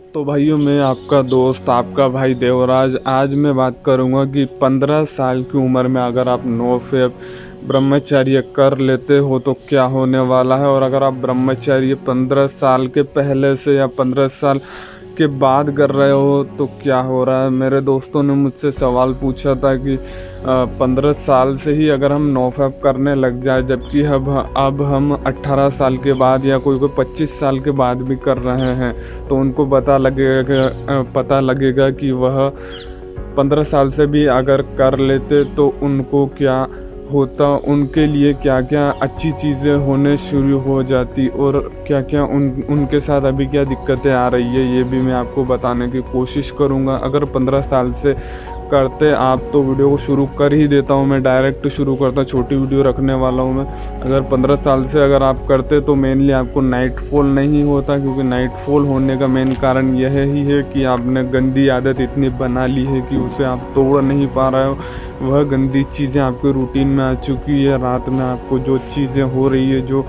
तो भाइयों, मैं आपका दोस्त, आपका भाई देवराज। आज मैं बात करूंगा कि 15 साल की उम्र में अगर आप नोफेप ब्रह्मचर्य कर लेते हो तो क्या होने वाला है, और अगर आप ब्रह्मचर्य 15 साल के पहले से या 15 साल के बाद कर रहे हो तो क्या हो रहा है। मेरे दोस्तों ने मुझसे सवाल पूछा था कि 15 साल से ही अगर हम नोफेप करने लग जाए, जबकि अब हम 18 साल के बाद या कोई कोई 25 साल के बाद भी कर रहे हैं, तो उनको पता लगेगा कि वह 15 साल से भी अगर कर लेते तो उनको क्या होता, उनके लिए क्या क्या अच्छी चीज़ें होने शुरू हो जाती, और क्या क्या उनके साथ अभी क्या दिक्कतें आ रही है, ये भी मैं आपको बताने की कोशिश करूँगा। अगर 15 साल से करते आप तो वीडियो को शुरू कर ही देता हूँ, मैं डायरेक्ट शुरू करता, छोटी वीडियो रखने वाला हूँ मैं। अगर 15 साल से अगर आप करते तो मेनली आपको नाइट फॉल नहीं होता, क्योंकि नाइट फॉल होने का मेन कारण यह ही है कि आपने गंदी आदत इतनी बना ली है कि उसे आप तोड़ नहीं पा रहे हो। वह गंदी चीज़ें आपके रूटीन में आ चुकी है। रात में आपको जो चीज़ें हो रही है, जो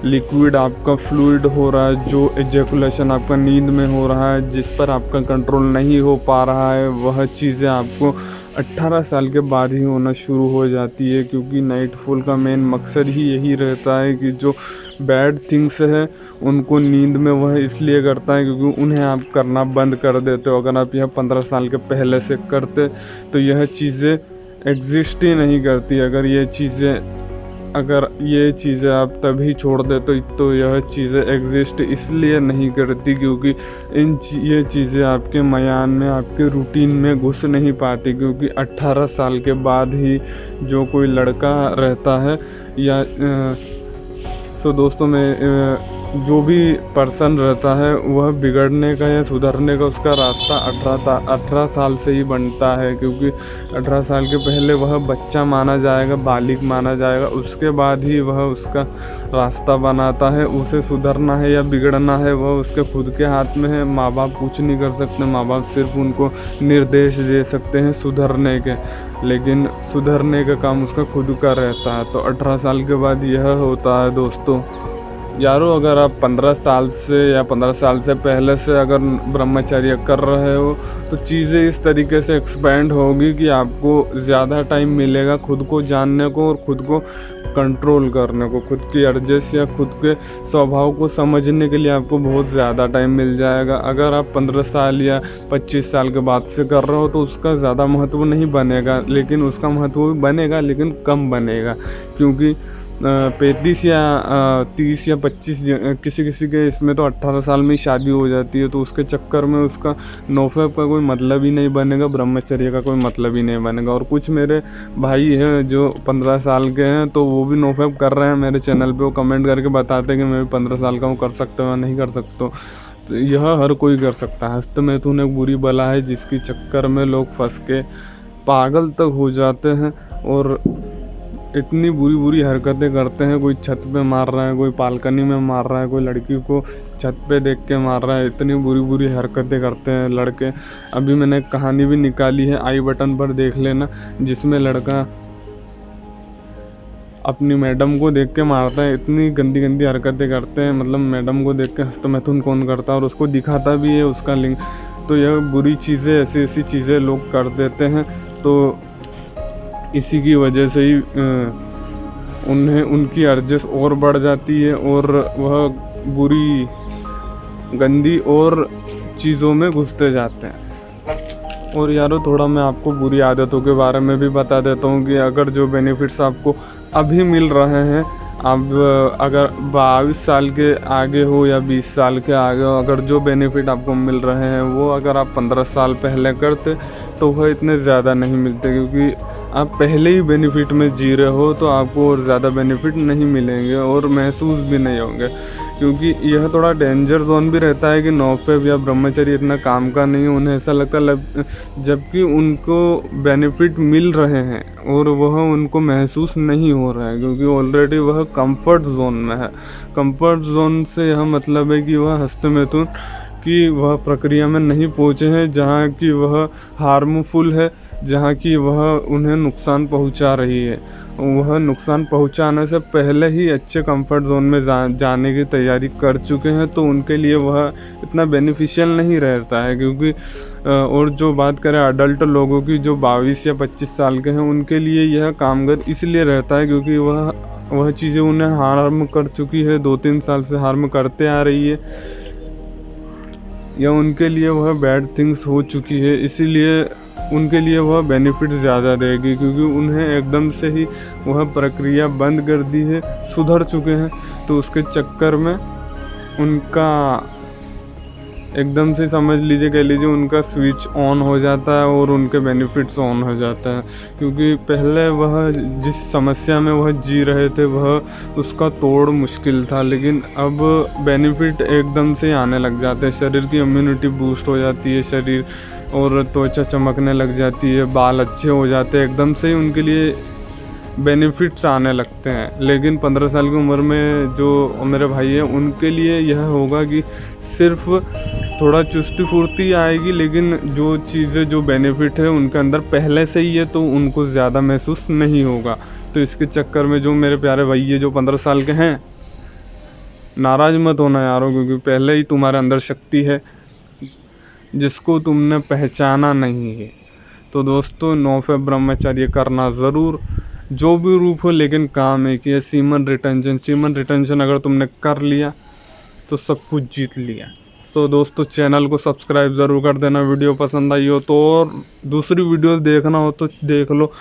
लिक्विड आपका फ्लूइड हो रहा है, जो एजेकुलेशन आपका नींद में हो रहा है, जिस पर आपका कंट्रोल नहीं हो पा रहा है, वह चीज़ें आपको 18 साल के बाद ही होना शुरू हो जाती है। क्योंकि नाइट फॉल का मेन मकसद ही यही रहता है कि जो बैड थिंग्स है उनको नींद में वह इसलिए करता है क्योंकि उन्हें आप करना बंद कर देते हो। अगर आप यह 15 साल के पहले से करते तो यह चीज़ें एग्जिस्ट ही नहीं करती। अगर ये चीज़ें आप तभी छोड़ दे तो यह चीज़ें एग्जिस्ट इसलिए नहीं करती क्योंकि ये चीज़ें आपके मयान में, आपके रूटीन में घुस नहीं पाती। क्योंकि 18 साल के बाद ही जो कोई लड़का रहता है या तो दोस्तों में जो भी पर्सन रहता है वह बिगड़ने का या सुधरने का उसका रास्ता 18 साल से ही बनता है। क्योंकि 18 साल के पहले वह बच्चा माना जाएगा, बालिग माना जाएगा, उसके बाद ही वह उसका रास्ता बनाता है। उसे सुधरना है या बिगड़ना है वह उसके खुद के हाथ में है। माँ बाप कुछ नहीं कर सकते, माँ बाप सिर्फ उनको निर्देश दे सकते हैं सुधरने के, लेकिन सुधरने का काम उसका खुद का रहता है। तो 18 साल के बाद यह होता है दोस्तों। यारों, अगर आप 15 साल से या 15 साल से पहले से अगर ब्रह्मचर्य कर रहे हो तो चीज़ें इस तरीके से एक्सपेंड होगी कि आपको ज़्यादा टाइम मिलेगा खुद को जानने को और खुद को कंट्रोल करने को। खुद की अर्जेस या खुद के स्वभाव को समझने के लिए आपको बहुत ज़्यादा टाइम मिल जाएगा। अगर आप 15 साल या 25 साल के बाद से कर रहे हो तो उसका ज़्यादा महत्व नहीं बनेगा, लेकिन उसका महत्व भी बनेगा लेकिन कम बनेगा। क्योंकि 35 या 30 या 25 किसी किसी के इसमें तो 18 साल में ही शादी हो जाती है, तो उसके चक्कर में उसका नोफेप का कोई मतलब ही नहीं बनेगा, ब्रह्मचर्य का कोई मतलब ही नहीं बनेगा। और कुछ मेरे भाई हैं जो 15 साल के हैं तो वो भी नोफेप कर रहे हैं, मेरे चैनल पे वो कमेंट करके बताते हैं कि मैं भी 15 साल का हूँ, कर सकता हूँ या नहीं कर सकता। तो यह हर कोई कर सकता है। हस्तमैथुन एक बुरी बला है जिसके चक्कर में लोग फंस के पागल तक हो जाते हैं और इतनी बुरी बुरी हरकतें करते हैं। कोई छत पे मार रहा है, कोई बालकनी में मार रहा है, कोई लड़की को छत पे देख के मार रहा है। इतनी बुरी बुरी हरकतें करते हैं लड़के। अभी मैंने एक कहानी भी निकाली है, आई बटन पर देख लेना, जिसमें लड़का अपनी मैडम को देख के मारता है। इतनी गंदी गंदी हरकतें करते हैं, मतलब मैडम को देख के हस्तमैथुन कौन करता है और उसको दिखाता भी है उसका लिंक। तो यह बुरी चीज़ें, ऐसी ऐसी चीज़ें लोग कर देते हैं। तो इसी की वजह से ही उन्हें उनकी अर्जिश और बढ़ जाती है और वह बुरी गंदी और चीज़ों में घुसते जाते हैं। और यारों, थोड़ा मैं आपको बुरी आदतों के बारे में भी बता देता हूँ कि अगर जो बेनिफिट्स आपको अभी मिल रहे हैं, आप अगर 22 साल के आगे हो या 20 साल के आगे हो, अगर जो बेनिफिट आपको मिल रहे हैं वो अगर आप 15 साल पहले करते तो वह इतने ज़्यादा नहीं मिलते। क्योंकि आप पहले ही बेनिफिट में जी रहे हो तो आपको और ज़्यादा बेनिफिट नहीं मिलेंगे और महसूस भी नहीं होंगे। क्योंकि यह थोड़ा डेंजर जोन भी रहता है कि नोफेप या ब्रह्मचर्य इतना काम का नहीं है। उन्हें ऐसा लगता है जबकि उनको बेनिफिट मिल रहे हैं और वह उनको महसूस नहीं हो रहा है, क्योंकि ऑलरेडी वह कंफर्ट जोन में है। कंफर्ट जोन से यह मतलब है कि वह हस्तमैथुन कि वह प्रक्रिया में नहीं पहुँचे हैं जहाँ कि वह हार्मफुल है जहाँ की वह उन्हें नुकसान पहुँचा रही है। वह नुकसान पहुँचाने से पहले ही अच्छे कंफर्ट जोन में जाने की तैयारी कर चुके हैं, तो उनके लिए वह इतना बेनिफिशियल नहीं रहता है। क्योंकि और जो बात करें अडल्ट लोगों की जो 22 या 25 साल के हैं, उनके लिए यह कामगार इसलिए रहता है क्योंकि वह चीज़ें उन्हें हार्म कर चुकी है, 2-3 साल से हार्म करते आ रही है, या उनके लिए वह बैड थिंग्स हो चुकी है, इसीलिए उनके लिए वह बेनिफिट ज़्यादा देगी। क्योंकि उन्हें एकदम से ही वह प्रक्रिया बंद कर दी है, सुधर चुके हैं, तो उसके चक्कर में उनका एकदम से समझ लीजिए, कह लीजिए उनका स्विच ऑन हो जाता है और उनके बेनिफिट्स ऑन हो जाता है। क्योंकि पहले वह जिस समस्या में वह जी रहे थे वह उसका तोड़ मुश्किल था, लेकिन अब बेनिफिट एकदम से आने लग जाते हैं। शरीर की इम्यूनिटी बूस्ट हो जाती है, शरीर और त्वचा चमकने लग जाती है, बाल अच्छे हो जाते हैं, एकदम से ही उनके लिए बेनिफिट्स आने लगते हैं। लेकिन 15 साल की उम्र में जो मेरे भाई हैं उनके लिए यह होगा कि सिर्फ थोड़ा चुस्ती फुर्ती आएगी, लेकिन जो चीज़ें जो बेनिफिट है उनके अंदर पहले से ही है, तो उनको ज़्यादा महसूस नहीं होगा। तो इसके चक्कर में जो मेरे प्यारे भाई है जो 15 साल के हैं, नाराज़ मत होना यारों, क्योंकि पहले ही तुम्हारे अंदर शक्ति है जिसको तुमने पहचाना नहीं है। तो दोस्तों 9 फेब ब्रह्मचर्य करना ज़रूर, जो भी रूप हो, लेकिन काम एक ही है, सीमन रिटेंशन अगर तुमने कर लिया तो सब कुछ जीत लिया। सो दोस्तों चैनल को सब्सक्राइब ज़रूर कर देना, वीडियो पसंद आई हो तो, और दूसरी वीडियोस देखना हो तो देख लो।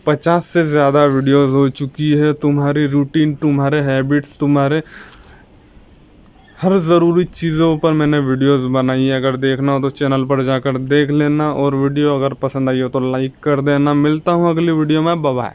50 से ज़्यादा वीडियोस हो चुकी है, तुम्हारी रूटीन, तुम्हारे हैबिट्स, तुम्हारे हर ज़रूरी चीज़ों पर मैंने वीडियोस बनाई है। अगर देखना हो तो चैनल पर जाकर देख लेना, और वीडियो अगर पसंद आई हो तो लाइक कर देना। मिलता हूँ अगली वीडियो में, बाय बाय।